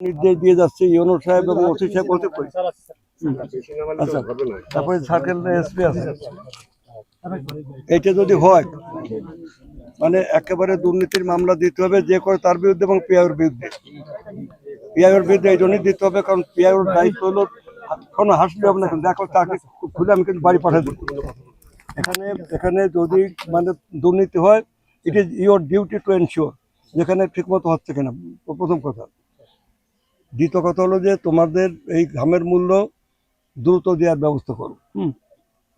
নির্দেশ দিয়ে যাচ্ছে ইউনো সাহেব এবং ওসি সাহেব বলতে কই। আচ্ছা, তারপরে সার্কেল এসপি আছে। এটা যদি হয় মানে একেবারে দুর্নীতির মামলা দিতে হবে যে করে তার বিরুদ্ধে এবং পিআইওর বিরুদ্ধে। পিআইওর বিরুদ্ধে এই জন্যই দিতে হবে কারণ পিআইওর দায়িত্ব হলো কোনো হাসলে হবে না, কিন্তু দেখো চাকরি খুলে আমি কিন্তু বাড়ি পাঠাই দেবো। এখানে যদি মানে দুর্নীতি হয়, it is your duty to ensure যেখানে ঠিকমতো হচ্ছে কিনা, প্রথম কথা। দ্বিতীয় কথা হলো যে তোমাদের এই ঘামের মূল্য দ্রুত দেওয়ার ব্যবস্থা করো।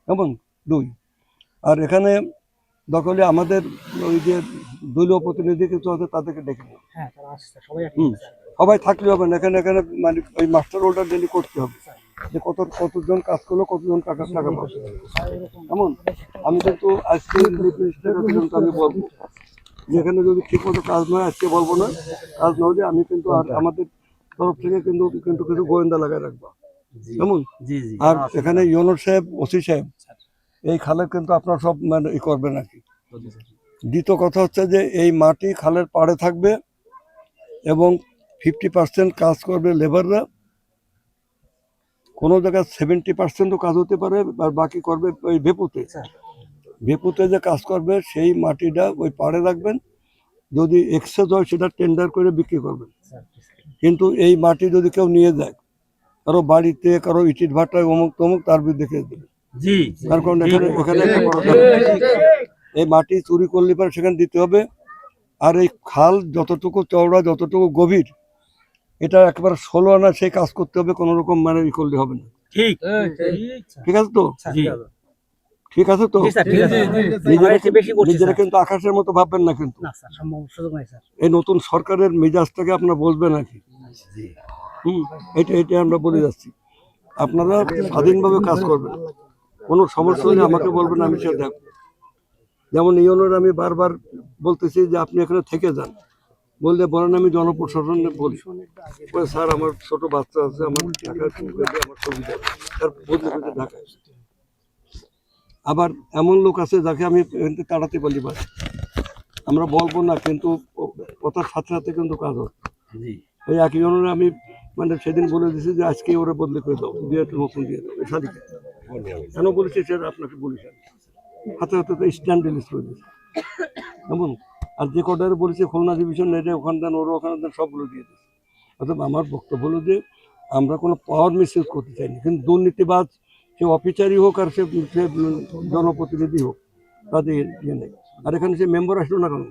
এবং 2, আর এখানে দখলে আমাদের ওই যে দলীয় প্রতিনিধি কিছু আছে তাদেরকে ডেকে নেব। সবাই থাকলে হবে না, এখানে মানে ওই মাস্টার রোলটা ডেলি করতে হবে যে কতজন কাজ করলো, কতজন টাকা পাবে। এমন আমি কিন্তু আজকে কিন্তু আমি বলবো যেখানে যদি ঠিক মতো কাজ নয় আজকে বলবো না, কাজ না হলে আমি কিন্তু আর আমাদের তরফ থেকে কিন্তু কিছু গোয়েন্দা লাগাই রাখবো। কেমন? আর এখানে ইউনো সাহেব, ওসি সাহেব এই খালের কিন্তু আপনারা সব মানে ই করবেন আর কি। দ্বিতীয় কথা হচ্ছে যে এই মাটি খালের পাড়ে থাকবে এবং 50% কাজ করবে লেবাররা, কোনো জায়গায় 70%ও কাজ হতে পারে, আর বাকি করবে ওই ভেপুতে যে কাজ করবে সেই মাটিটা ওই পাড়ে রাখবেন। যদি এক্সেস হয় সেটা টেন্ডার করে বিক্রি করবেন। কিন্তু এই মাটি যদি কেউ নিয়ে যায় কারো বাড়িতে, কারো ইটির ভাটায়, অমুক তমুক, তার বিরুদ্ধে কেস দেবে। কারণ এখানে এই মাটি চুরি করলে পরে সেখানে দিতে হবে। আর এই খাল যতটুকু চওড়া, যতটুকু গভীর, এটা একেবারে 16 আনা সেই কাজ করতে হবে, কোনো রকম মানে ই করলে হবে না। ঠিক আছে তো? ঠিক আছে তো? নিজেরা কিন্তু আকাশের মতো ভাববেন না, কিন্তু এই নতুন সরকারের মেজাজটাকে আপনারা বলবেন আর কি। এটা আমরা বলে যাচ্ছি, আপনারা স্বাধীনভাবে কাজ করবেন, কোনো সমস্যা হলে আমাকে বলবেন, আমি সেটা দেখব। যেমন ইউনোর আমি বারবার বলতেছি যে আপনি এখানে থেকে যান, বললে বলেন আমি জনপ্রশাসনে বলি, স্যার আমার ছোট বাচ্চা আছে, আমার আমার সুবিধা, তার বদলে করে ঢাকায়। আবার এমন লোক আছে যাকে আমি তাড়াতে পারি, বাস আমরা বলবো না, কিন্তু কথার সাথে সাথে কিন্তু কাজ হচ্ছে। এই একই জন্য আমি মানে সেদিন বলে দিয়েছি যে আজকে ওরা বদলে করে দাও, দিয়ে নতুন দিয়ে দাও সাদিকে। কেন বলেছি সেটা আপনাকে বলেছি, হাতে হাতে তো স্ট্যান্ড রিলিজ করে দিয়েছে এমন। আর যে কটারে বলেছে খুলনা ডিভিশন নেটে ওখান দেন, ওরা ওখানে দেন, সবগুলো দিয়ে দিয়েছে। অর্থাৎ আমার বক্তব্য হলো যে আমরা কোনো পাওয়ার মিসইউজ করতে চাইনি, কিন্তু দুর্নীতিবাজ সে অফিসারই হোক আর সে জনপ্রতিনিধি হোক, তাদের ইয়ে নেই। আর এখানে সে মেম্বার আসলো না কেন?